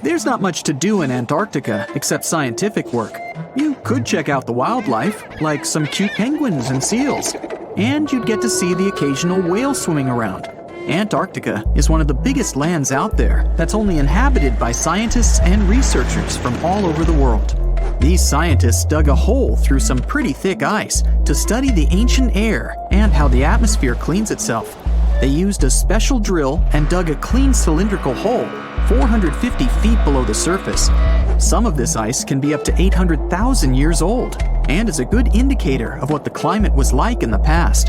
There's not much to do in Antarctica except scientific work. You could check out the wildlife, like some cute penguins and seals. And you'd get to see the occasional whale swimming around. Antarctica is one of the biggest lands out there that's only inhabited by scientists and researchers from all over the world. These scientists dug a hole through some pretty thick ice to study the ancient air and how the atmosphere cleans itself. They used a special drill and dug a clean cylindrical hole 450 feet below the surface. Some of this ice can be up to 800,000 years old and is a good indicator of what the climate was like in the past.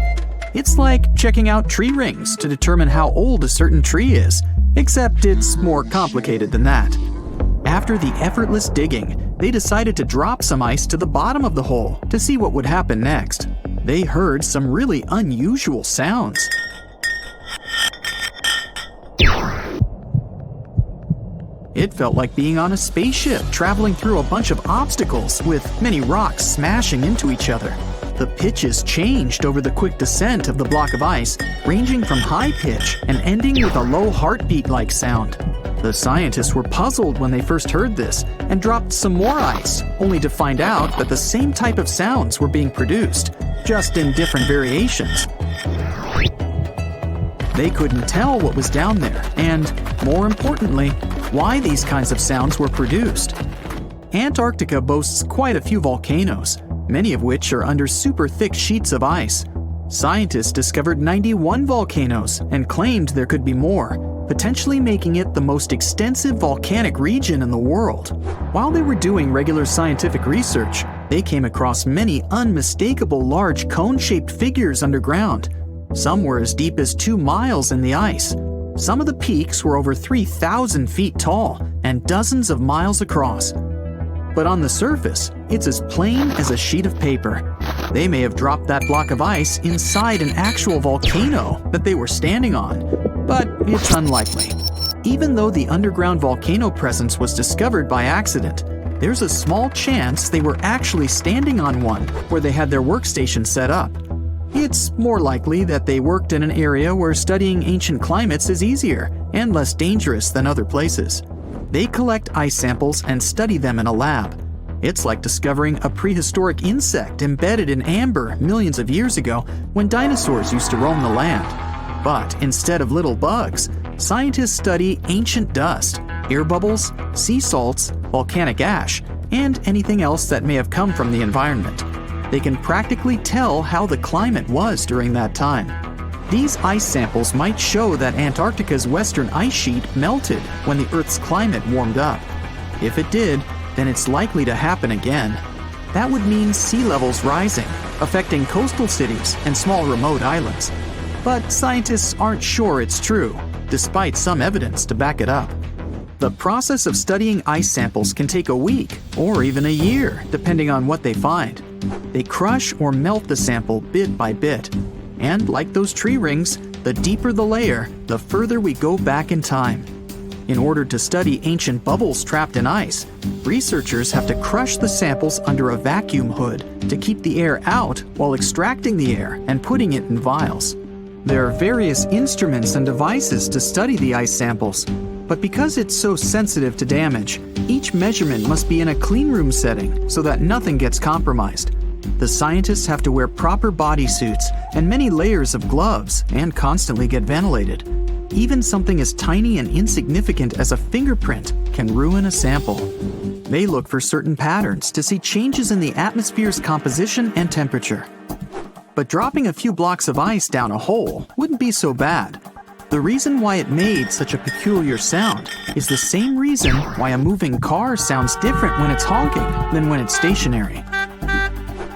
It's like checking out tree rings to determine how old a certain tree is, except it's more complicated than that. After the effortless digging, they decided to drop some ice to the bottom of the hole to see what would happen next. They heard some really unusual sounds. It felt like being on a spaceship traveling through a bunch of obstacles with many rocks smashing into each other. The pitches changed over the quick descent of the block of ice, ranging from high pitch and ending with a low heartbeat-like sound. The scientists were puzzled when they first heard this and dropped some more ice, only to find out that the same type of sounds were being produced, just in different variations. They couldn't tell what was down there and, more importantly, why these kinds of sounds were produced. Antarctica boasts quite a few volcanoes, many of which are under super thick sheets of ice. Scientists discovered 91 volcanoes and claimed there could be more, potentially making it the most extensive volcanic region in the world. While they were doing regular scientific research, they came across many unmistakable large cone-shaped figures underground. Some were as deep as 2 miles in the ice. Some of the peaks were over 3,000 feet tall and dozens of miles across. But on the surface, it's as plain as a sheet of paper. They may have dropped that block of ice inside an actual volcano that they were standing on, but it's unlikely. Even though the underground volcano presence was discovered by accident, there's a small chance they were actually standing on one where they had their workstation set up. It's more likely that they worked in an area where studying ancient climates is easier and less dangerous than other places. They collect ice samples and study them in a lab. It's like discovering a prehistoric insect embedded in amber millions of years ago when dinosaurs used to roam the land. But instead of little bugs, scientists study ancient dust, air bubbles, sea salts, volcanic ash, and anything else that may have come from the environment. They can practically tell how the climate was during that time. These ice samples might show that Antarctica's western ice sheet melted when the Earth's climate warmed up. If it did, then it's likely to happen again. That would mean sea levels rising, affecting coastal cities and small remote islands. But scientists aren't sure it's true, despite some evidence to back it up. The process of studying ice samples can take a week or even a year, depending on what they find. They crush or melt the sample bit by bit. And like those tree rings, the deeper the layer, the further we go back in time. In order to study ancient bubbles trapped in ice, researchers have to crush the samples under a vacuum hood to keep the air out while extracting the air and putting it in vials. There are various instruments and devices to study the ice samples, but because it's so sensitive to damage, each measurement must be in a clean room setting so that nothing gets compromised. The scientists have to wear proper bodysuits and many layers of gloves and constantly get ventilated. Even something as tiny and insignificant as a fingerprint can ruin a sample. They look for certain patterns to see changes in the atmosphere's composition and temperature. But dropping a few blocks of ice down a hole wouldn't be so bad. The reason why it made such a peculiar sound is the same reason why a moving car sounds different when it's honking than when it's stationary.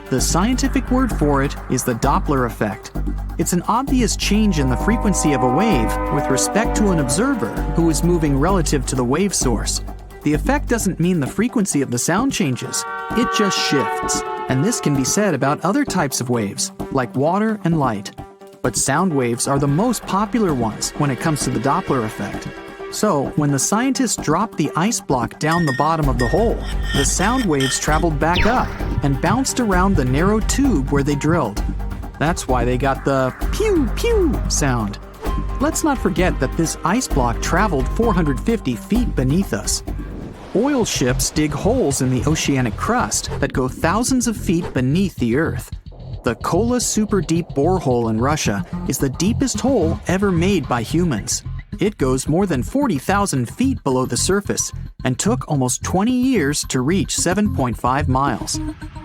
The scientific word for it is the Doppler effect. It's an obvious change in the frequency of a wave with respect to an observer who is moving relative to the wave source. The effect doesn't mean the frequency of the sound changes, it just shifts. And this can be said about other types of waves, like water and light. But sound waves are the most popular ones when it comes to the Doppler effect. So, when the scientists dropped the ice block down the bottom of the hole, the sound waves traveled back up and bounced around the narrow tube where they drilled. That's why they got the pew pew sound. Let's not forget that this ice block traveled 450 feet beneath us. Oil ships dig holes in the oceanic crust that go thousands of feet beneath the Earth. The Kola Super Deep Borehole in Russia is the deepest hole ever made by humans. It goes more than 40,000 feet below the surface and took almost 20 years to reach 7.5 miles.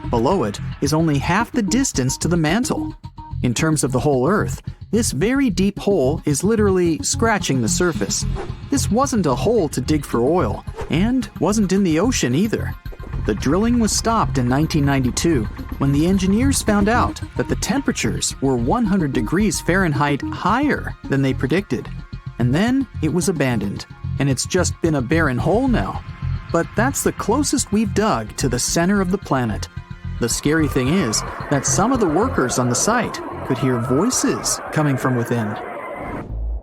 Below it is only half the distance to the mantle. In terms of the whole Earth, this very deep hole is literally scratching the surface. This wasn't a hole to dig for oil, and wasn't in the ocean either. The drilling was stopped in 1992 when the engineers found out that the temperatures were 100 degrees Fahrenheit higher than they predicted. And then it was abandoned, and it's just been a barren hole now. But that's the closest we've dug to the center of the planet. The scary thing is that some of the workers on the site could hear voices coming from within.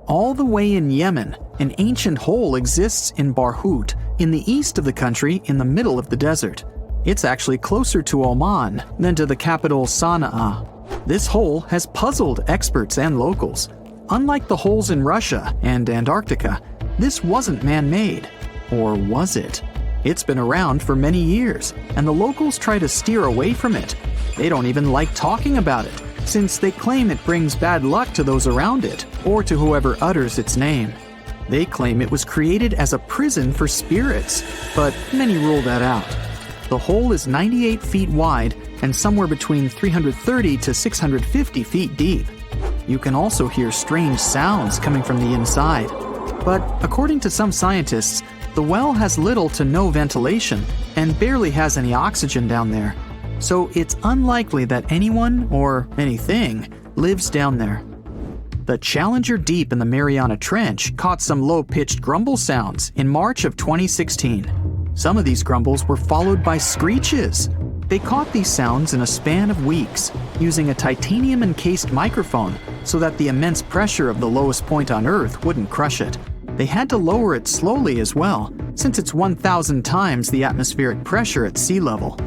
All the way in Yemen, an ancient hole exists in Barhout, in the east of the country in the middle of the desert. It's actually closer to Oman than to the capital Sana'a. This hole has puzzled experts and locals. Unlike the holes in Russia and Antarctica, this wasn't man-made. Or was it? It's been around for many years, and the locals try to steer away from it. They don't even like talking about it, since they claim it brings bad luck to those around it, or to whoever utters its name. They claim it was created as a prison for spirits, but many rule that out. The hole is 98 feet wide and somewhere between 330 to 650 feet deep. You can also hear strange sounds coming from the inside. But according to some scientists, the well has little to no ventilation and barely has any oxygen down there. So it's unlikely that anyone or anything lives down there. The Challenger Deep in the Mariana Trench caught some low-pitched grumble sounds in March of 2016. Some of these grumbles were followed by screeches. They caught these sounds in a span of weeks, using a titanium-encased microphone so that the immense pressure of the lowest point on Earth wouldn't crush it. They had to lower it slowly as well, since it's 1,000 times the atmospheric pressure at sea level.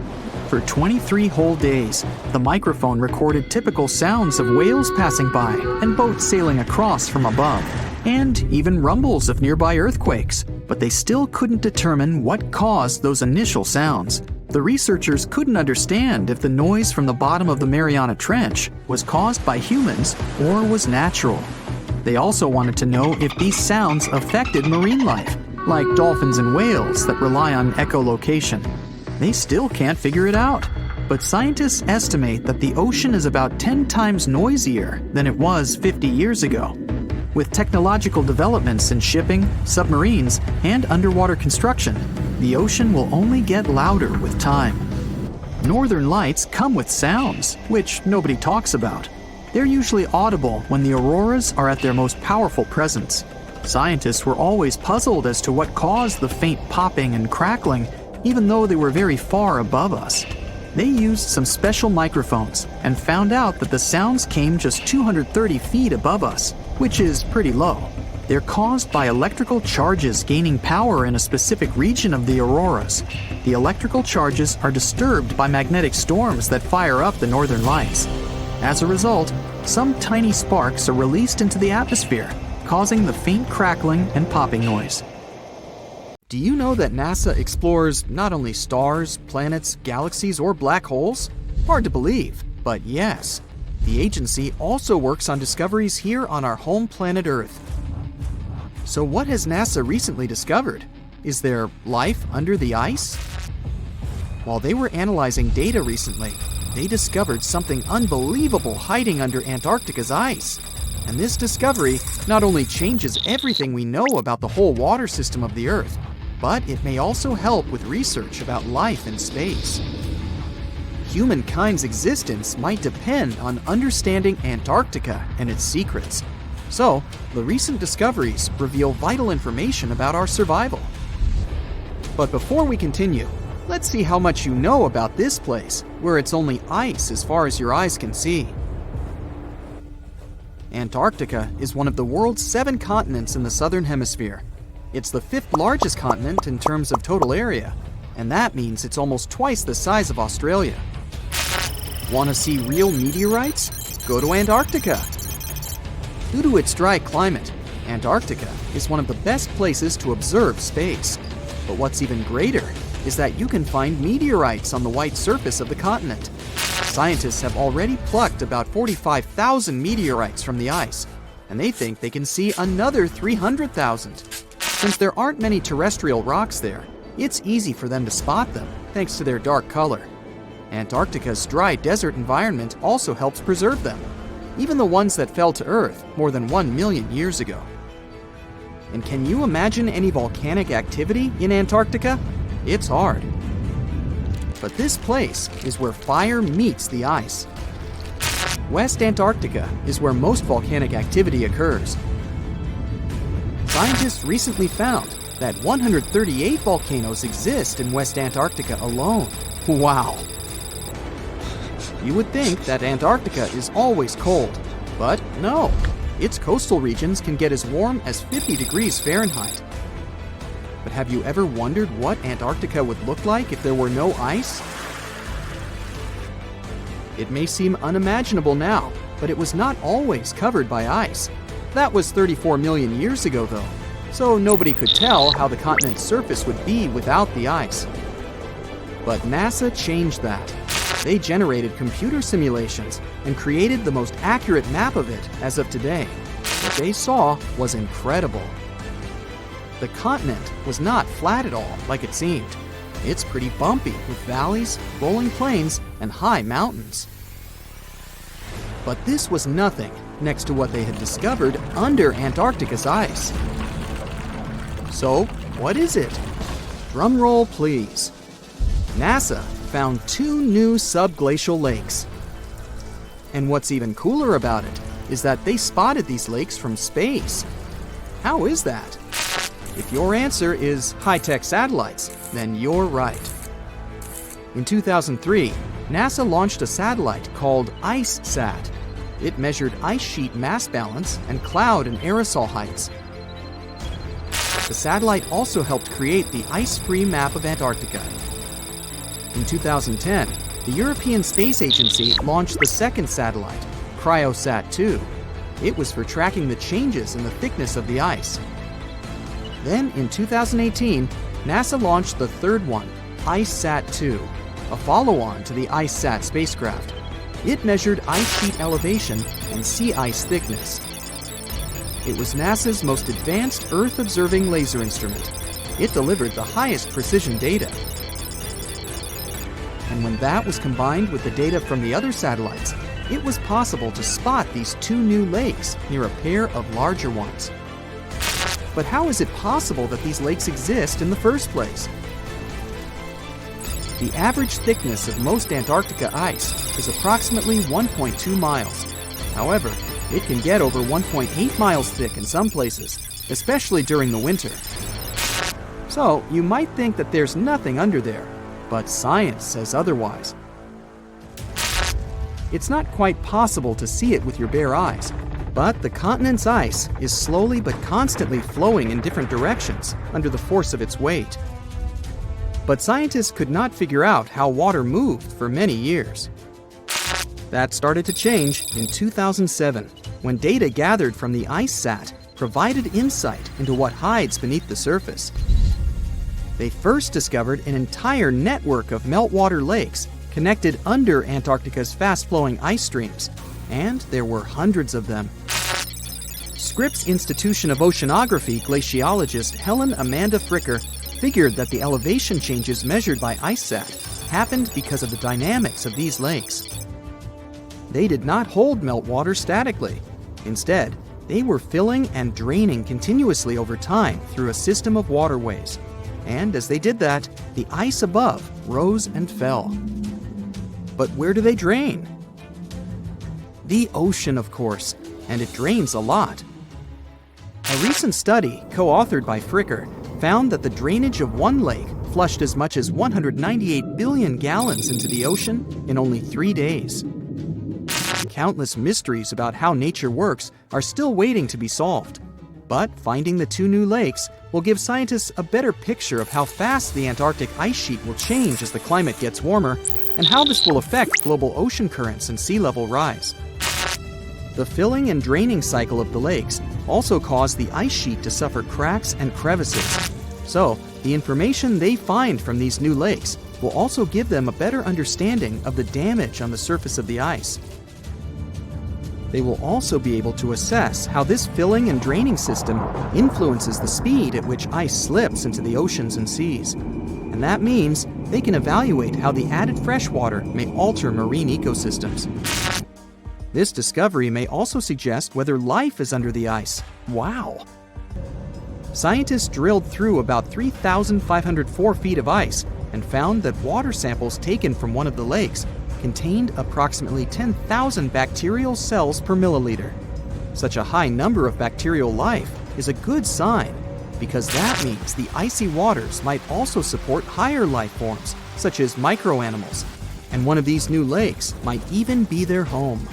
For 23 whole days, the microphone recorded typical sounds of whales passing by and boats sailing across from above, and even rumbles of nearby earthquakes, but they still couldn't determine what caused those initial sounds. The researchers couldn't understand if the noise from the bottom of the Mariana Trench was caused by humans or was natural. They also wanted to know if these sounds affected marine life, like dolphins and whales that rely on echolocation. They still can't figure it out, but scientists estimate that the ocean is about 10 times noisier than it was 50 years ago. With technological developments in shipping, submarines, and underwater construction, the ocean will only get louder with time. Northern lights come with sounds, which nobody talks about. They're usually audible when the auroras are at their most powerful presence. Scientists were always puzzled as to what caused the faint popping and crackling, even though they were very far above us. They used some special microphones and found out that the sounds came just 230 feet above us, which is pretty low. They're caused by electrical charges gaining power in a specific region of the auroras. The electrical charges are disturbed by magnetic storms that fire up the northern lights. As a result, some tiny sparks are released into the atmosphere, causing the faint crackling and popping noise. Do you know that NASA explores not only stars, planets, galaxies, or black holes? Hard to believe, but yes. The agency also works on discoveries here on our home planet Earth. So what has NASA recently discovered? Is there life under the ice? While they were analyzing data recently, they discovered something unbelievable hiding under Antarctica's ice. And this discovery not only changes everything we know about the whole water system of the Earth, but it may also help with research about life in space. Humankind's existence might depend on understanding Antarctica and its secrets. So, the recent discoveries reveal vital information about our survival. But before we continue, let's see how much you know about this place, where it's only ice as far as your eyes can see. Antarctica is one of the world's 7 continents in the southern hemisphere. It's the 5th largest continent in terms of total area, and that means it's almost twice the size of Australia. Want to see real meteorites? Go to Antarctica. Due to its dry climate, Antarctica is one of the best places to observe space. But what's even greater is that you can find meteorites on the white surface of the continent. Scientists have already plucked about 45,000 meteorites from the ice, and they think they can see another 300,000. Since there aren't many terrestrial rocks there, it's easy for them to spot them, thanks to their dark color. Antarctica's dry desert environment also helps preserve them, even the ones that fell to Earth more than 1 million years ago. And can you imagine any volcanic activity in Antarctica? It's hard. But this place is where fire meets the ice. West Antarctica is where most volcanic activity occurs. Scientists recently found that 138 volcanoes exist in West Antarctica alone. Wow! You would think that Antarctica is always cold, but no. Its coastal regions can get as warm as 50 degrees Fahrenheit. But have you ever wondered what Antarctica would look like if there were no ice? It may seem unimaginable now, but it was not always covered by ice. That was 34 million years ago, though, so nobody could tell how the continent's surface would be without the ice. But NASA changed that. They generated computer simulations and created the most accurate map of it as of today. What they saw was incredible. The continent was not flat at all like it seemed. It's pretty bumpy with valleys, rolling plains, and high mountains. But this was nothing next to what they had discovered under Antarctica's ice. So, what is it? Drum roll, please. NASA found 2 new subglacial lakes. And what's even cooler about it is that they spotted these lakes from space. How is that? If your answer is high-tech satellites, then you're right. In 2003, NASA launched a satellite called IceSat. It measured ice sheet mass balance and cloud and aerosol heights. The satellite also helped create the ice-free map of Antarctica. In 2010, the European Space Agency launched the second satellite, Cryosat-2. It was for tracking the changes in the thickness of the ice. Then, in 2018, NASA launched the third one, IceSat-2, a follow-on to the IceSat spacecraft. It measured ice sheet elevation and sea ice thickness. It was NASA's most advanced Earth-observing laser instrument. It delivered the highest precision data. And when that was combined with the data from the other satellites, it was possible to spot these 2 new lakes near a pair of larger ones. But how is it possible that these lakes exist in the first place? The average thickness of most Antarctica ice is approximately 1.2 miles. However, it can get over 1.8 miles thick in some places, especially during the winter. So, you might think that there's nothing under there, but science says otherwise. It's not quite possible to see it with your bare eyes, but the continent's ice is slowly but constantly flowing in different directions under the force of its weight. But scientists could not figure out how water moved for many years. That started to change in 2007, when data gathered from the IceSat provided insight into what hides beneath the surface. They first discovered an entire network of meltwater lakes connected under Antarctica's fast-flowing ice streams, and there were hundreds of them. Scripps Institution of Oceanography glaciologist Helen Amanda Fricker figured that the elevation changes measured by IceSat happened because of the dynamics of these lakes. They did not hold meltwater statically. Instead, they were filling and draining continuously over time through a system of waterways. And as they did that, the ice above rose and fell. But where do they drain? The ocean, of course, and it drains a lot. A recent study, co-authored by Fricker, found that the drainage of one lake flushed as much as 198 billion gallons into the ocean in only 3 days. Countless mysteries about how nature works are still waiting to be solved. But finding the 2 new lakes will give scientists a better picture of how fast the Antarctic ice sheet will change as the climate gets warmer, and how this will affect global ocean currents and sea level rise. The filling and draining cycle of the lakes also caused the ice sheet to suffer cracks and crevices. So, The information they find from these new lakes will also give them a better understanding of the damage on the surface of the ice. They will also be able to assess how this filling and draining system influences the speed at which ice slips into the oceans and seas. And that means they can evaluate how the added fresh water may alter marine ecosystems. This discovery may also suggest whether life is under the ice. Wow! Scientists drilled through about 3,504 feet of ice and found that water samples taken from one of the lakes contained approximately 10,000 bacterial cells per milliliter. Such a high number of bacterial life is a good sign, because that means the icy waters might also support higher life forms, such as microanimals, and one of these new lakes might even be their home.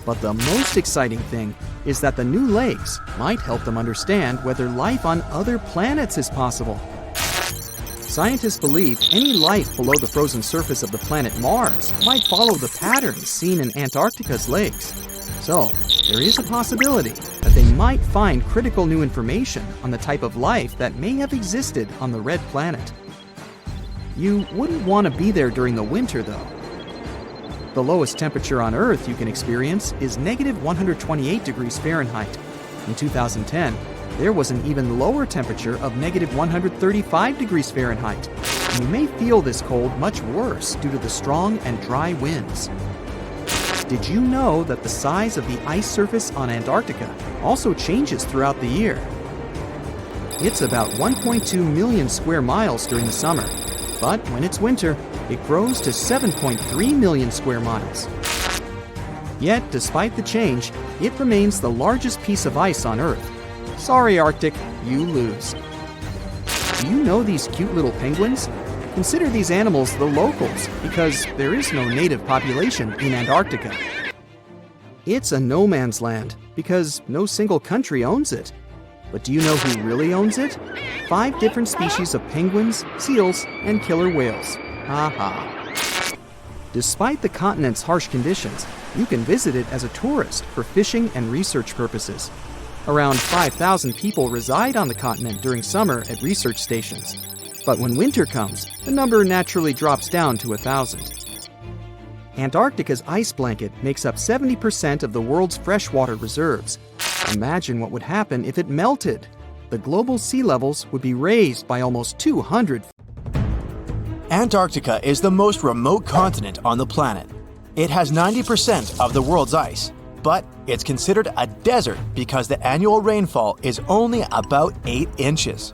But the most exciting thing is that the new lakes might help them understand whether life on other planets is possible. Scientists believe any life below the frozen surface of the planet Mars might follow the patterns seen in Antarctica's lakes. So, there is a possibility that they might find critical new information on the type of life that may have existed on the red planet. You wouldn't want to be there during the winter, though. The lowest temperature on Earth you can experience is negative 128 degrees Fahrenheit. In 2010, there was an even lower temperature of negative 135 degrees Fahrenheit, and you may feel this cold much worse due to the strong and dry winds. Did you know that the size of the ice surface on Antarctica also changes throughout the year? It's about 1.2 million square miles during the summer, but when it's winter, it grows to 7.3 million square miles. Yet, despite the change, it remains the largest piece of ice on Earth. Sorry, Arctic, you lose. Do you know these cute little penguins? Consider these animals the locals because there is no native population in Antarctica. It's a no man's land because no single country owns it. But do you know who really owns it? 5 different species of penguins, seals, and killer whales. Ha ha. Despite the continent's harsh conditions, you can visit it as a tourist for fishing and research purposes. Around 5,000 people reside on the continent during summer at research stations. But when winter comes, the number naturally drops down to 1,000. Antarctica's ice blanket makes up 70% of the world's freshwater reserves. Imagine what would happen if it melted. The global sea levels would be raised by almost 200. Antarctica is the most remote continent on the planet. It has 90% of the world's ice, but it's considered a desert because the annual rainfall is only about 8 inches.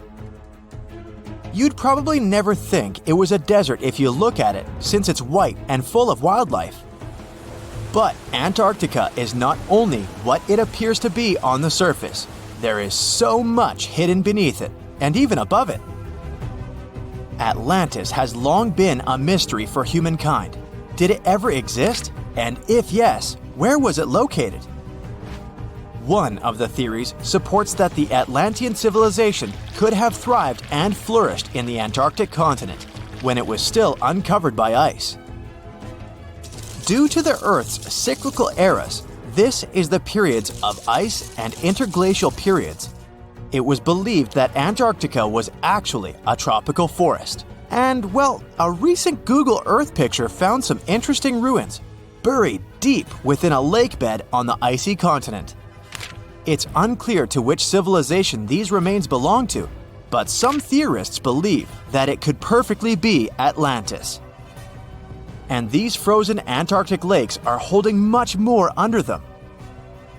You'd probably never think it was a desert if you look at it, since it's white and full of wildlife. But Antarctica is not only what it appears to be on the surface. There is so much hidden beneath it, and even above it. Atlantis has long been a mystery for humankind. Did it ever exist? And if yes, where was it located? One of the theories supports that the Atlantean civilization could have thrived and flourished in the Antarctic continent when it was still uncovered by ice. Due to the Earth's cyclical eras, this is the periods of ice and interglacial periods. It was believed that Antarctica was actually a tropical forest. And, well, a recent Google Earth picture found some interesting ruins, buried deep within a lake bed on the icy continent. It's unclear to which civilization these remains belong to, but some theorists believe that it could perfectly be Atlantis. And these frozen Antarctic lakes are holding much more under them.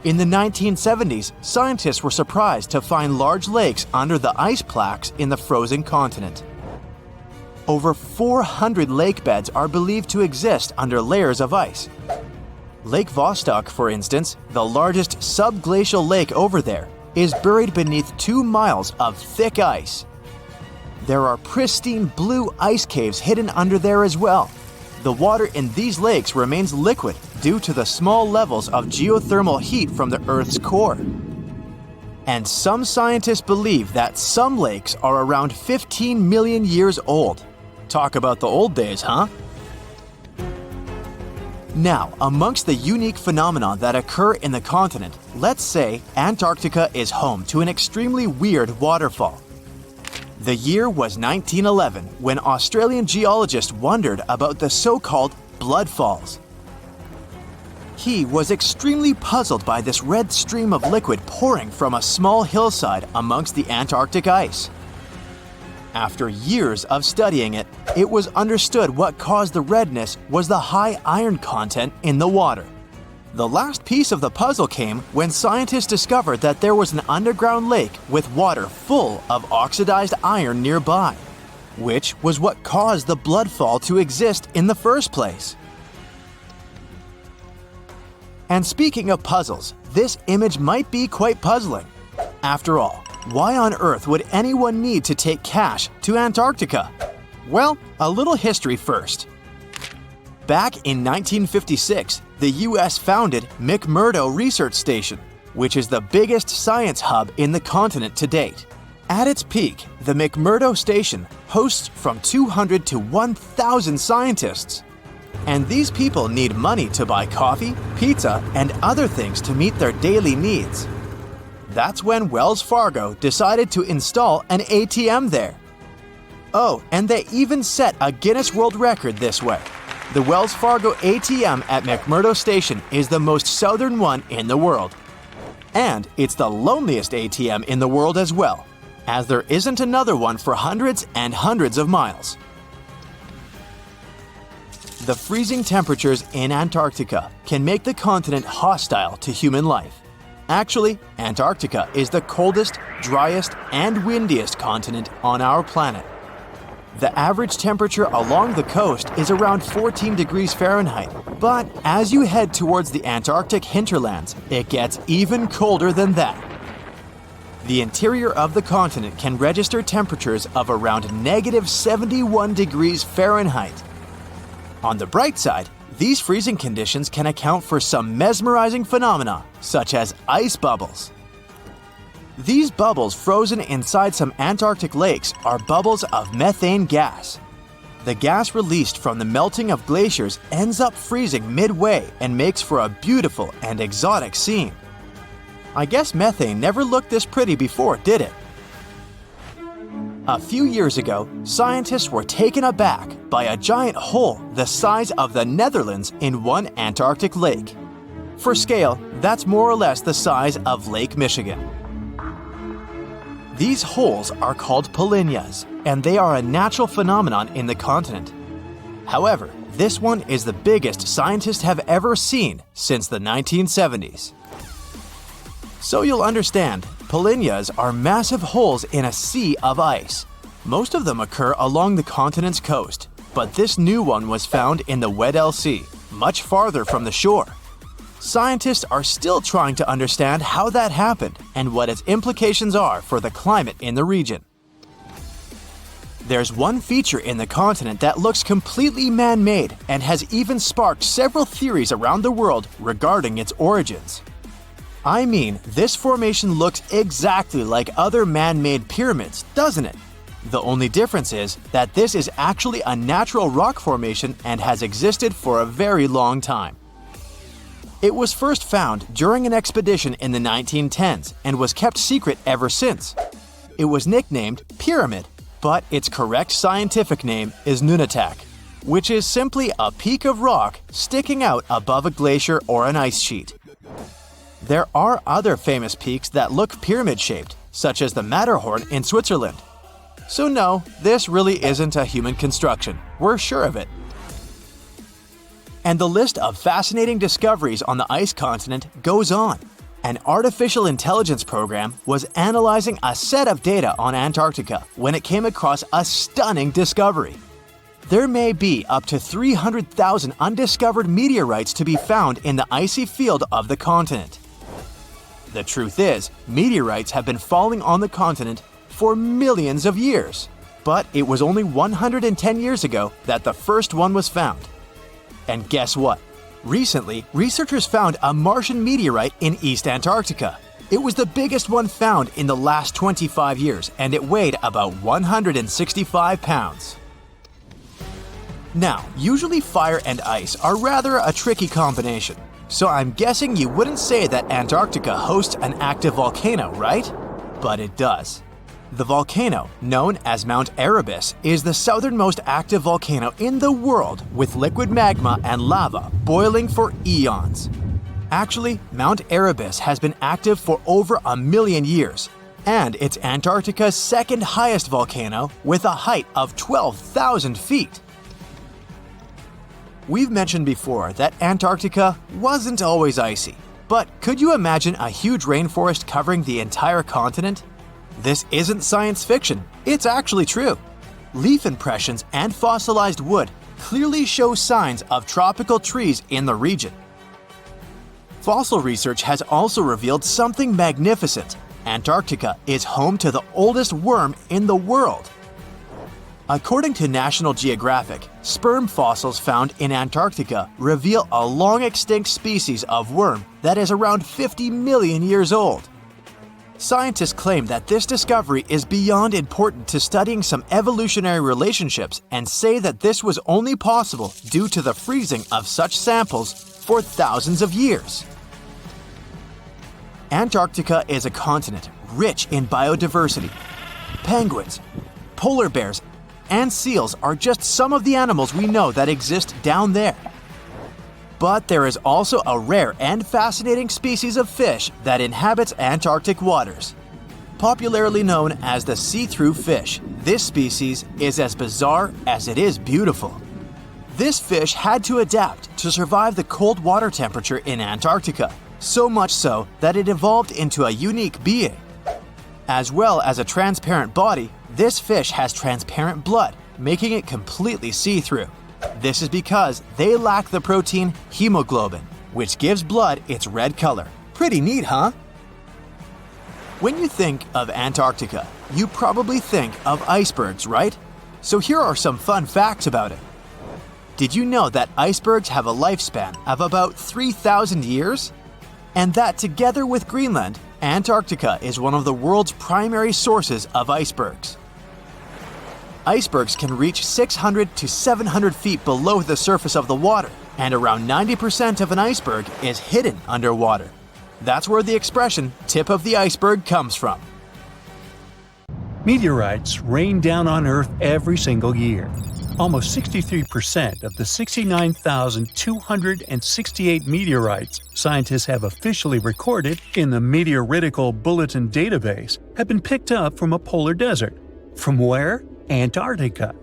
In the 1970s, scientists were surprised to find large lakes under the ice plaques in the frozen continent. Over 400 lake beds are believed to exist under layers of ice. Lake Vostok, for instance, the largest subglacial lake over there, is buried beneath 2 miles of thick ice. There are pristine blue ice caves hidden under there as well. The water in these lakes remains liquid due to the small levels of geothermal heat from the Earth's core. And some scientists believe that some lakes are around 15 million years old. Talk about the old days, huh? Now, amongst the unique phenomena that occur in the continent, let's say Antarctica is home to an extremely weird waterfall. The year was 1911 when Australian geologists wondered about the so-called blood falls. He was extremely puzzled by this red stream of liquid pouring from a small hillside amongst the Antarctic ice. After years of studying it, it was understood what caused the redness was the high iron content in the water. The last piece of the puzzle came when scientists discovered that there was an underground lake with water full of oxidized iron nearby, which was what caused the blood fall to exist in the first place. And speaking of puzzles, this image might be quite puzzling. After all, why on earth would anyone need to take cash to Antarctica? Well, a little history first. Back in 1956, the US founded McMurdo Research Station, which is the biggest science hub in the continent to date. At its peak, the McMurdo Station hosts from 200 to 1,000 scientists. And these people need money to buy coffee, pizza, and other things to meet their daily needs. That's when Wells Fargo decided to install an ATM there. Oh, and they even set a Guinness World Record this way. The Wells Fargo ATM at McMurdo Station is the most southern one in the world. And it's the loneliest ATM in the world as well, as there isn't another one for hundreds and hundreds of miles. The freezing temperatures in Antarctica can make the continent hostile to human life. Actually, Antarctica is the coldest, driest, and windiest continent on our planet. The average temperature along the coast is around 14 degrees Fahrenheit, but as you head towards the Antarctic hinterlands, it gets even colder than that. The interior of the continent can register temperatures of around -71 degrees Fahrenheit. On the bright side, these freezing conditions can account for some mesmerizing phenomena, such as ice bubbles. These bubbles frozen inside some Antarctic lakes are bubbles of methane gas. The gas released from the melting of glaciers ends up freezing midway and makes for a beautiful and exotic scene. I guess methane never looked this pretty before, did it? A few years ago, scientists were taken aback by a giant hole the size of the Netherlands in one Antarctic lake. For scale, that's more or less the size of Lake Michigan. These holes are called polynyas, and they are a natural phenomenon in the continent. However, this one is the biggest scientists have ever seen since the 1970s. So you'll understand, polynyas are massive holes in a sea of ice. Most of them occur along the continent's coast, but this new one was found in the Weddell Sea, much farther from the shore. Scientists are still trying to understand how that happened and what its implications are for the climate in the region. There's one feature in the continent that looks completely man-made and has even sparked several theories around the world regarding its origins. I mean, this formation looks exactly like other man-made pyramids, doesn't it? The only difference is that this is actually a natural rock formation and has existed for a very long time. It was first found during an expedition in the 1910s and was kept secret ever since. It was nicknamed Pyramid, but its correct scientific name is Nunatak, which is simply a peak of rock sticking out above a glacier or an ice sheet. There are other famous peaks that look pyramid-shaped, such as the Matterhorn in Switzerland. So no, this really isn't a human construction. We're sure of it. And the list of fascinating discoveries on the ice continent goes on. An artificial intelligence program was analyzing a set of data on Antarctica when it came across a stunning discovery. There may be up to 300,000 undiscovered meteorites to be found in the icy field of the continent. The truth is, meteorites have been falling on the continent for millions of years. But it was only 110 years ago that the first one was found. And guess what? Recently, researchers found a Martian meteorite in East Antarctica. It was the biggest one found in the last 25 years, and it weighed about 165 pounds. Now, usually fire and ice are rather a tricky combination. So I'm guessing you wouldn't say that Antarctica hosts an active volcano, right? But it does. The volcano, known as Mount Erebus, is the southernmost active volcano in the world with liquid magma and lava boiling for eons. Actually, Mount Erebus has been active for over 1 million years, and it's Antarctica's second highest volcano with a height of 12,000 feet. We've mentioned before that Antarctica wasn't always icy, but could you imagine a huge rainforest covering the entire continent? This isn't science fiction, it's actually true. Leaf impressions and fossilized wood clearly show signs of tropical trees in the region. Fossil research has also revealed something magnificent. Antarctica is home to the oldest worm in the world. According to National Geographic, sperm fossils found in Antarctica reveal a long-extinct species of worm that is around 50 million years old. Scientists claim that this discovery is beyond important to studying some evolutionary relationships and say that this was only possible due to the freezing of such samples for thousands of years. Antarctica is a continent rich in biodiversity. Penguins, polar bears, and seals are just some of the animals we know that exist down there. But there is also a rare and fascinating species of fish that inhabits Antarctic waters. Popularly known as the see-through fish, this species is as bizarre as it is beautiful. This fish had to adapt to survive the cold water temperature in Antarctica, so much so that it evolved into a unique being. As well as a transparent body, this fish has transparent blood, making it completely see-through. This is because they lack the protein hemoglobin, which gives blood its red color. Pretty neat, huh? When you think of Antarctica, you probably think of icebergs, right? So here are some fun facts about it. Did you know that icebergs have a lifespan of about 3,000 years? And that together with Greenland, Antarctica is one of the world's primary sources of icebergs. Icebergs can reach 600 to 700 feet below the surface of the water, and around 90% of an iceberg is hidden underwater. That's where the expression tip of the iceberg comes from. Meteorites rain down on Earth every single year. Almost 63% of the 69,268 meteorites scientists have officially recorded in the Meteoritical Bulletin database have been picked up from a polar desert. From where? Antarctica.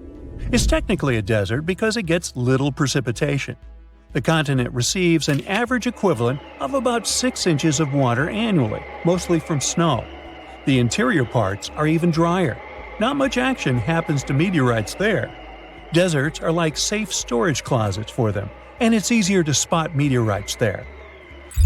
It's technically a desert because it gets little precipitation. The continent receives an average equivalent of about 6 inches of water annually, mostly from snow. The interior parts are even drier. Not much action happens to meteorites there. Deserts are like safe storage closets for them, and it's easier to spot meteorites there.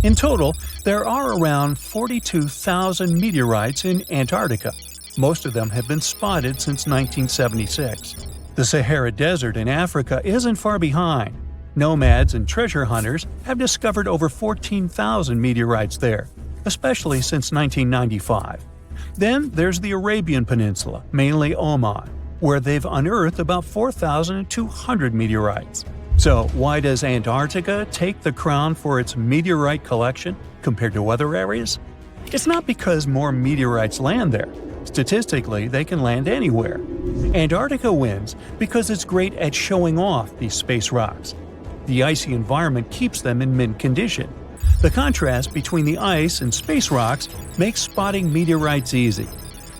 In total, there are around 42,000 meteorites in Antarctica. Most of them have been spotted since 1976. The Sahara Desert in Africa isn't far behind. Nomads and treasure hunters have discovered over 14,000 meteorites there, especially since 1995. Then there's the Arabian Peninsula, mainly Oman, where they've unearthed about 4,200 meteorites. So why does Antarctica take the crown for its meteorite collection compared to other areas? It's not because more meteorites land there. Statistically, they can land anywhere. Antarctica wins because it's great at showing off these space rocks. The icy environment keeps them in mint condition. The contrast between the ice and space rocks makes spotting meteorites easy.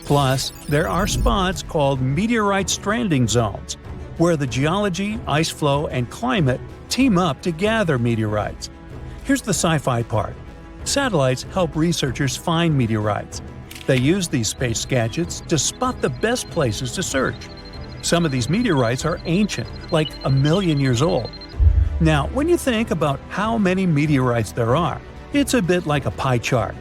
Plus, there are spots called meteorite stranding zones, where the geology, ice flow, and climate team up to gather meteorites. Here's the sci-fi part. Satellites help researchers find meteorites. They use these space gadgets to spot the best places to search. Some of these meteorites are ancient, like 1 million years old. Now, when you think about how many meteorites there are, it's a bit like a pie chart.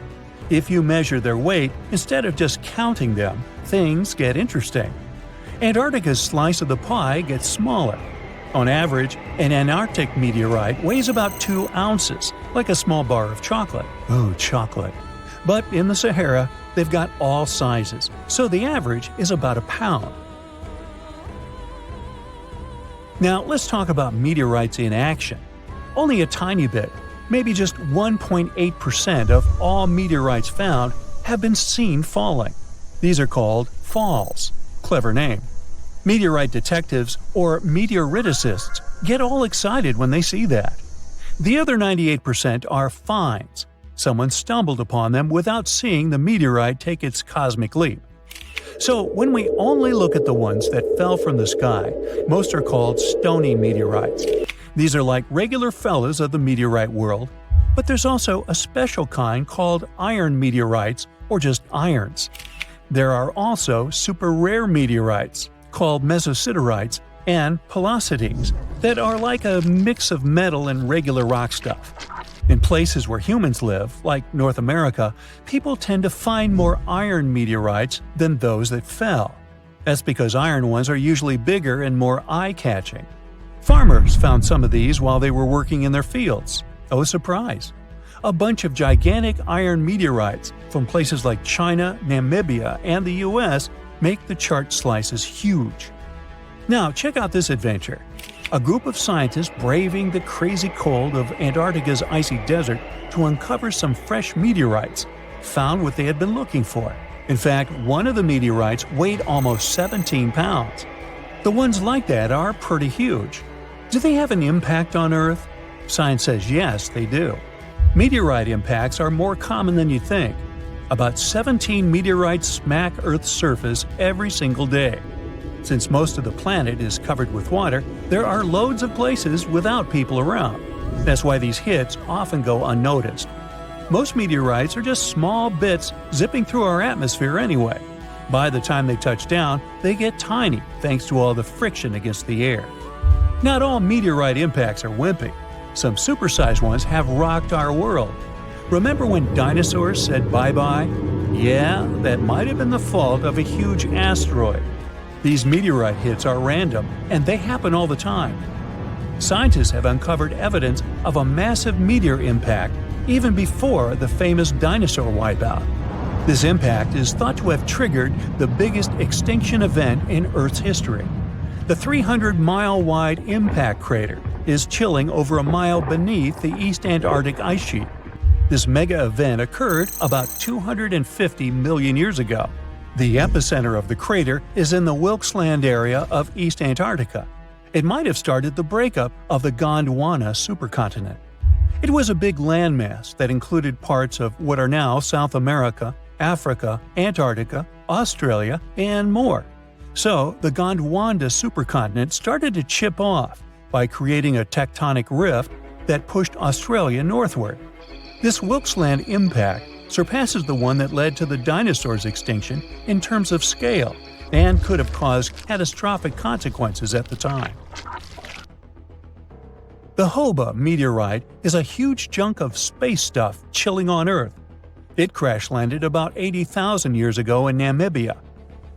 If you measure their weight instead of just counting them, things get interesting. Antarctica's slice of the pie gets smaller. On average, an Antarctic meteorite weighs about 2 ounces, like a small bar of chocolate. Oh, chocolate. But in the Sahara, they've got all sizes, so the average is about 1 pound. Now, let's talk about meteorites in action. Only a tiny bit, maybe just 1.8% of all meteorites found have been seen falling. These are called falls. Clever name. Meteorite detectives, or meteoriticists, get all excited when they see that. The other 98% are finds. Someone stumbled upon them without seeing the meteorite take its cosmic leap. So when we only look at the ones that fell from the sky, most are called stony meteorites. These are like regular fellas of the meteorite world, but there's also a special kind called iron meteorites, or just irons. There are also super rare meteorites, called mesositerites, and pelocities, that are like a mix of metal and regular rock stuff. In places where humans live, like North America, people tend to find more iron meteorites than those that fell. That's because iron ones are usually bigger and more eye-catching. Farmers found some of these while they were working in their fields. Oh, surprise! A bunch of gigantic iron meteorites from places like China, Namibia, and the US make the chart slices huge. Now, check out this adventure. A group of scientists braving the crazy cold of Antarctica's icy desert to uncover some fresh meteorites found what they had been looking for. In fact, one of the meteorites weighed almost 17 pounds. The ones like that are pretty huge. Do they have an impact on Earth? Science says yes, they do. Meteorite impacts are more common than you think. About 17 meteorites smack Earth's surface every single day. Since most of the planet is covered with water, there are loads of places without people around. That's why these hits often go unnoticed. Most meteorites are just small bits zipping through our atmosphere anyway. By the time they touch down, they get tiny thanks to all the friction against the air. Not all meteorite impacts are wimpy. Some supersized ones have rocked our world. Remember when dinosaurs said bye-bye? Yeah, that might have been the fault of a huge asteroid. These meteorite hits are random, and they happen all the time. Scientists have uncovered evidence of a massive meteor impact even before the famous dinosaur wipeout. This impact is thought to have triggered the biggest extinction event in Earth's history. The 300-mile-wide impact crater is chilling over a mile beneath the East Antarctic ice sheet. This mega event occurred about 250 million years ago. The epicenter of the crater is in the Wilkes-Land area of East Antarctica. It might have started the breakup of the Gondwana supercontinent. It was a big landmass that included parts of what are now South America, Africa, Antarctica, Australia, and more. So, the Gondwana supercontinent started to chip off by creating a tectonic rift that pushed Australia northward. This Wilkes-Land impact surpasses the one that led to the dinosaurs' extinction in terms of scale and could have caused catastrophic consequences at the time. The Hoba meteorite is a huge chunk of space stuff chilling on Earth. It crash-landed about 80,000 years ago in Namibia.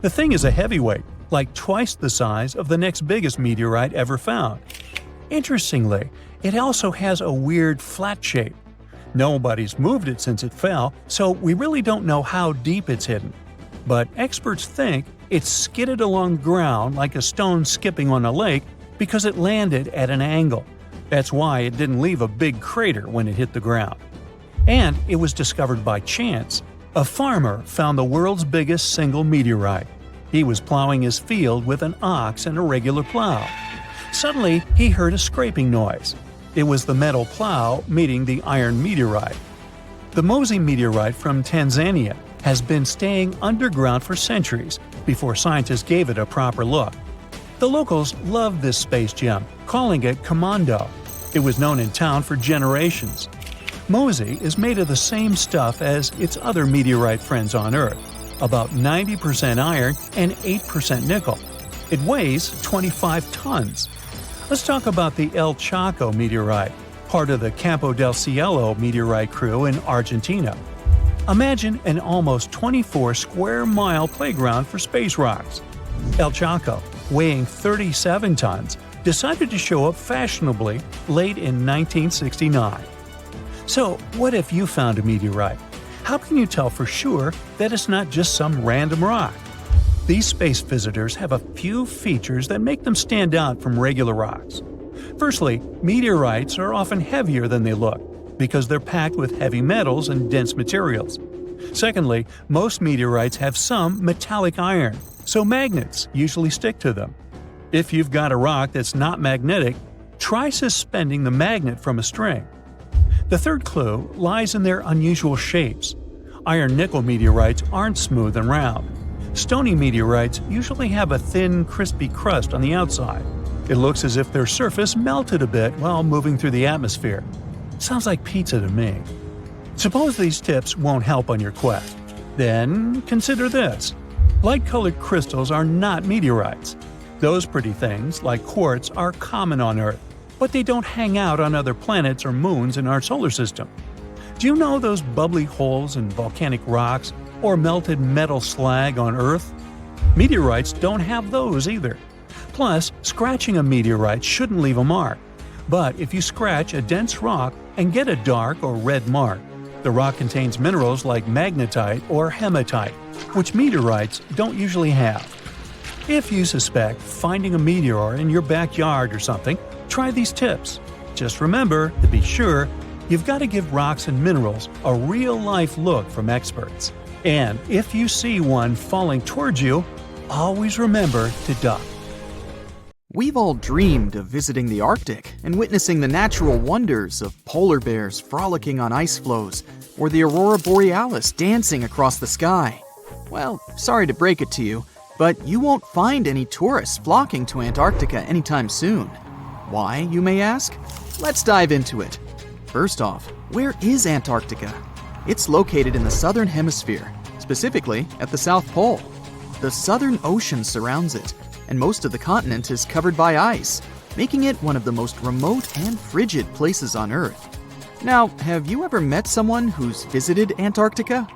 The thing is a heavyweight, like twice the size of the next biggest meteorite ever found. Interestingly, it also has a weird flat shape. Nobody's moved it since it fell, so we really don't know how deep it's hidden. But experts think it skidded along the ground like a stone skipping on a lake because it landed at an angle. That's why it didn't leave a big crater when it hit the ground. And it was discovered by chance. A farmer found the world's biggest single meteorite. He was plowing his field with an ox and a regular plow. Suddenly, he heard a scraping noise. It was the metal plow meeting the iron meteorite. The Mosi meteorite from Tanzania has been staying underground for centuries before scientists gave it a proper look. The locals loved this space gem, calling it Commando. It was known in town for generations. Mosi is made of the same stuff as its other meteorite friends on Earth, about 90% iron and 8% nickel. It weighs 25 tons. Let's talk about the El Chaco meteorite, part of the Campo del Cielo meteorite crew in Argentina. Imagine an almost 24-square-mile playground for space rocks. El Chaco, weighing 37 tons, decided to show up fashionably late in 1969. So, what if you found a meteorite? How can you tell for sure that it's not just some random rock? These space visitors have a few features that make them stand out from regular rocks. Firstly, meteorites are often heavier than they look because they're packed with heavy metals and dense materials. Secondly, most meteorites have some metallic iron, so magnets usually stick to them. If you've got a rock that's not magnetic, try suspending the magnet from a string. The third clue lies in their unusual shapes. Iron-nickel meteorites aren't smooth and round. Stony meteorites usually have a thin, crispy crust on the outside. It looks as if their surface melted a bit while moving through the atmosphere. Sounds like pizza to me. Suppose these tips won't help on your quest. Then consider this. Light-colored crystals are not meteorites. Those pretty things, like quartz, are common on Earth, but they don't hang out on other planets or moons in our solar system. Do you know those bubbly holes in volcanic rocks or melted metal slag on Earth? Meteorites don't have those either. Plus, scratching a meteorite shouldn't leave a mark. But if you scratch a dense rock and get a dark or red mark, the rock contains minerals like magnetite or hematite, which meteorites don't usually have. If you suspect finding a meteor in your backyard or something, try these tips. Just remember, to be sure, you've got to give rocks and minerals a real-life look from experts. And if you see one falling towards you, always remember to duck. We've all dreamed of visiting the Arctic and witnessing the natural wonders of polar bears frolicking on ice floes or the aurora borealis dancing across the sky. Well, sorry to break it to you, but you won't find any tourists flocking to Antarctica anytime soon. Why, you may ask? Let's dive into it. First off, where is Antarctica? It's located in the southern hemisphere, specifically at the South Pole. The Southern Ocean surrounds it, and most of the continent is covered by ice, making it one of the most remote and frigid places on Earth. Now, have you ever met someone who's visited Antarctica?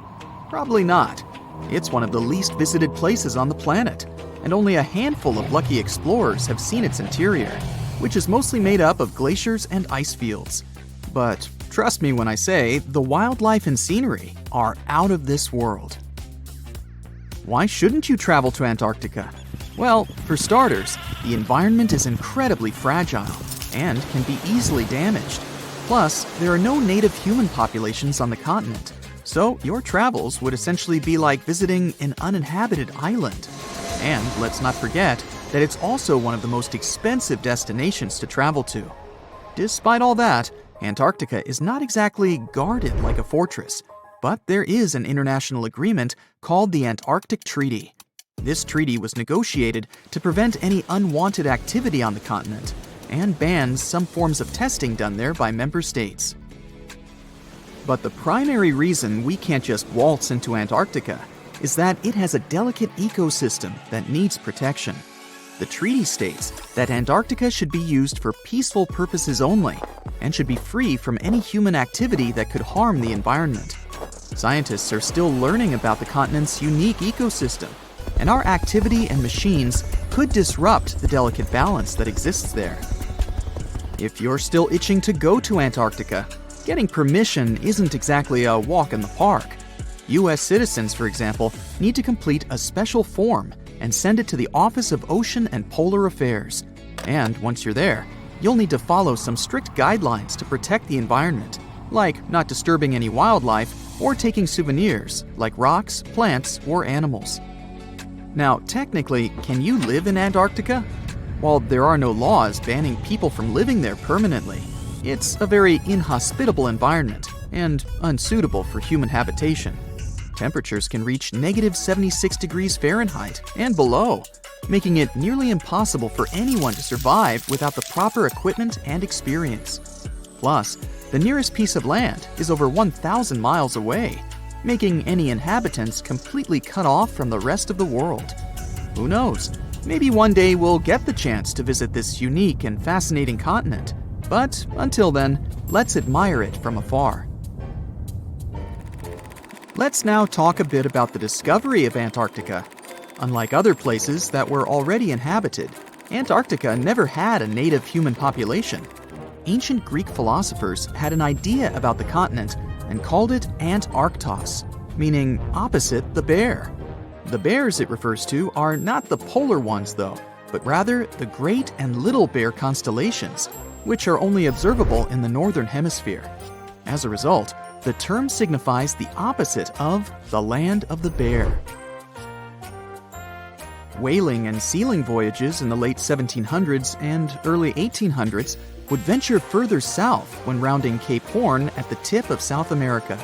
Probably not. It's one of the least visited places on the planet, and only a handful of lucky explorers have seen its interior, which is mostly made up of glaciers and ice fields. But trust me when I say the wildlife and scenery are out of this world. Why shouldn't you travel to Antarctica? Well, for starters, the environment is incredibly fragile and can be easily damaged. Plus, there are no native human populations on the continent, so your travels would essentially be like visiting an uninhabited island. And let's not forget that it's also one of the most expensive destinations to travel to. Despite all that, Antarctica is not exactly guarded like a fortress, but there is an international agreement called the Antarctic Treaty. This treaty was negotiated to prevent any unwanted activity on the continent and bans some forms of testing done there by member states. But the primary reason we can't just waltz into Antarctica is that it has a delicate ecosystem that needs protection. The treaty states that Antarctica should be used for peaceful purposes only and should be free from any human activity that could harm the environment. Scientists are still learning about the continent's unique ecosystem, and our activity and machines could disrupt the delicate balance that exists there. If you're still itching to go to Antarctica, getting permission isn't exactly a walk in the park. U.S. citizens, for example, need to complete a special form and send it to the Office of Ocean and Polar Affairs. And once you're there, you'll need to follow some strict guidelines to protect the environment, like not disturbing any wildlife or taking souvenirs like rocks, plants, or animals. Now, technically, can you live in Antarctica? While there are no laws banning people from living there permanently, it's a very inhospitable environment and unsuitable for human habitation. Temperatures can reach negative 76 degrees Fahrenheit and below, making it nearly impossible for anyone to survive without the proper equipment and experience. Plus, the nearest piece of land is over 1,000 miles away, making any inhabitants completely cut off from the rest of the world. Who knows? Maybe one day we'll get the chance to visit this unique and fascinating continent. But until then, let's admire it from afar. Let's now talk a bit about the discovery of Antarctica. Unlike other places that were already inhabited, Antarctica never had a native human population. Ancient Greek philosophers had an idea about the continent and called it Antarctos, meaning opposite the bear. The bears it refers to are not the polar ones though, but rather the Great and Little Bear constellations, which are only observable in the northern hemisphere. As a result, the term signifies the opposite of the land of the bear. Whaling and sealing voyages in the late 1700s and early 1800s would venture further south when rounding Cape Horn at the tip of South America.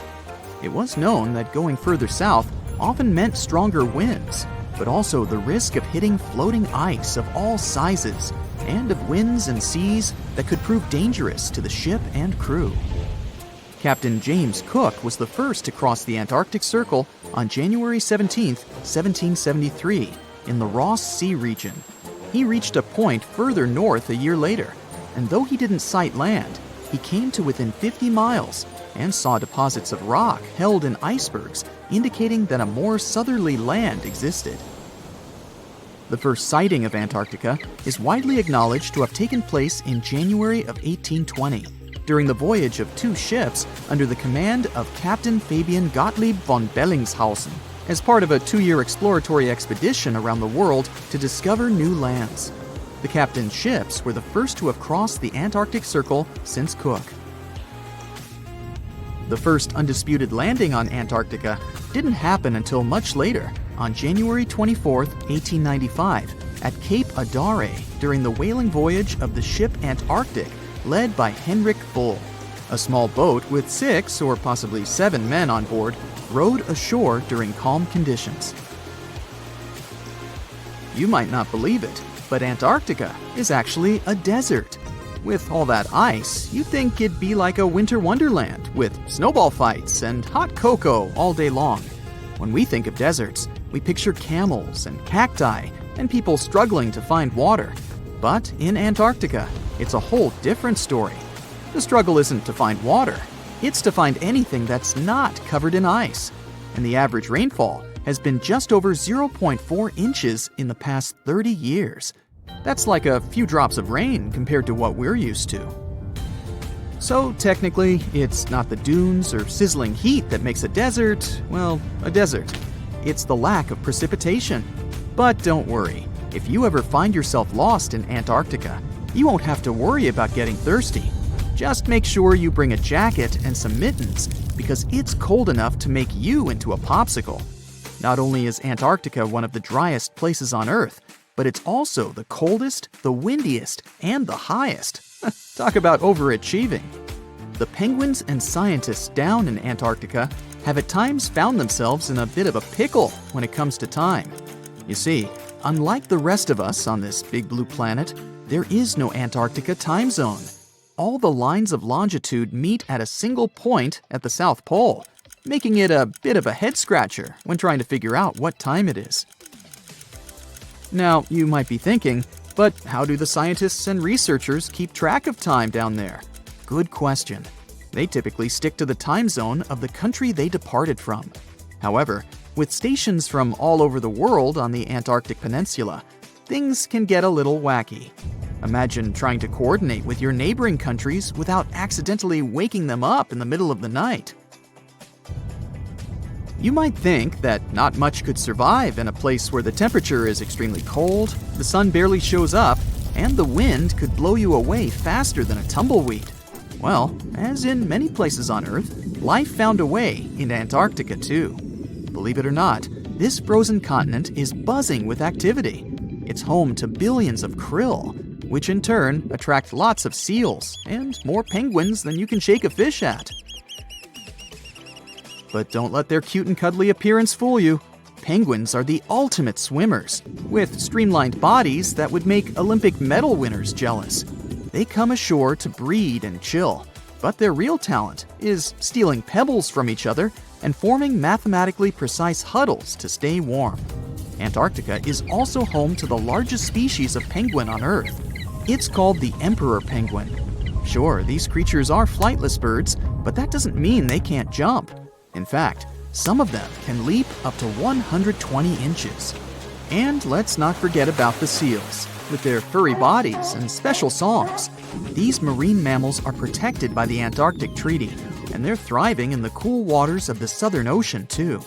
It was known that going further south often meant stronger winds, but also the risk of hitting floating ice of all sizes and of winds and seas that could prove dangerous to the ship and crew. Captain James Cook was the first to cross the Antarctic Circle on January 17, 1773, in the Ross Sea region. He reached a point further north a year later, and though he didn't sight land, he came to within 50 miles and saw deposits of rock held in icebergs, indicating that a more southerly land existed. The first sighting of Antarctica is widely acknowledged to have taken place in January of 1820, during the voyage of two ships under the command of Captain Fabian Gottlieb von Bellingshausen, as part of a 2-year exploratory expedition around the world to discover new lands. The captain's ships were the first to have crossed the Antarctic Circle since Cook. The first undisputed landing on Antarctica didn't happen until much later, on January 24, 1895, at Cape Adare during the whaling voyage of the ship Antarctic, led by Henrik Bull. A small boat with 6 or possibly 7 men on board rowed ashore during calm conditions. You might not believe it, but Antarctica is actually a desert. With all that ice, you'd think it'd be like a winter wonderland with snowball fights and hot cocoa all day long. When we think of deserts, we picture camels and cacti and people struggling to find water. But in Antarctica, it's a whole different story. The struggle isn't to find water, it's to find anything that's not covered in ice. And the average rainfall has been just over 0.4 inches in the past 30 years. That's like a few drops of rain compared to what we're used to. So technically, it's not the dunes or sizzling heat that makes a desert, well, a desert. It's the lack of precipitation. But don't worry, if you ever find yourself lost in Antarctica, you won't have to worry about getting thirsty. Just make sure you bring a jacket and some mittens, because it's cold enough to make you into a popsicle. Not only is Antarctica one of the driest places on Earth, but it's also the coldest, the windiest, and the highest. Talk about overachieving. The penguins and scientists down in Antarctica have at times found themselves in a bit of a pickle when it comes to time. You see, unlike the rest of us on this big blue planet, there is no Antarctica time zone. All the lines of longitude meet at a single point at the South Pole, making it a bit of a head-scratcher when trying to figure out what time it is. Now, you might be thinking, but how do the scientists and researchers keep track of time down there? Good question. They typically stick to the time zone of the country they departed from. However, with stations from all over the world on the Antarctic Peninsula, things can get a little wacky. Imagine trying to coordinate with your neighboring countries without accidentally waking them up in the middle of the night. You might think that not much could survive in a place where the temperature is extremely cold, the sun barely shows up, and the wind could blow you away faster than a tumbleweed. Well, as in many places on Earth, life found a way in Antarctica too. Believe it or not, this frozen continent is buzzing with activity. It's home to billions of krill, which in turn attract lots of seals and more penguins than you can shake a fish at. But don't let their cute and cuddly appearance fool you. Penguins are the ultimate swimmers, with streamlined bodies that would make Olympic medal winners jealous. They come ashore to breed and chill, but their real talent is stealing pebbles from each other and forming mathematically precise huddles to stay warm. Antarctica is also home to the largest species of penguin on Earth. It's called the emperor penguin. Sure, these creatures are flightless birds, but that doesn't mean they can't jump. In fact, some of them can leap up to 120 inches. And let's not forget about the seals. With their furry bodies and special songs, these marine mammals are protected by the Antarctic Treaty, and they're thriving in the cool waters of the Southern Ocean too.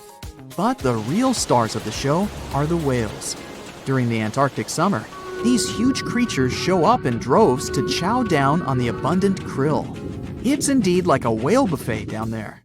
But the real stars of the show are the whales. During the Antarctic summer, these huge creatures show up in droves to chow down on the abundant krill. It's indeed like a whale buffet down there.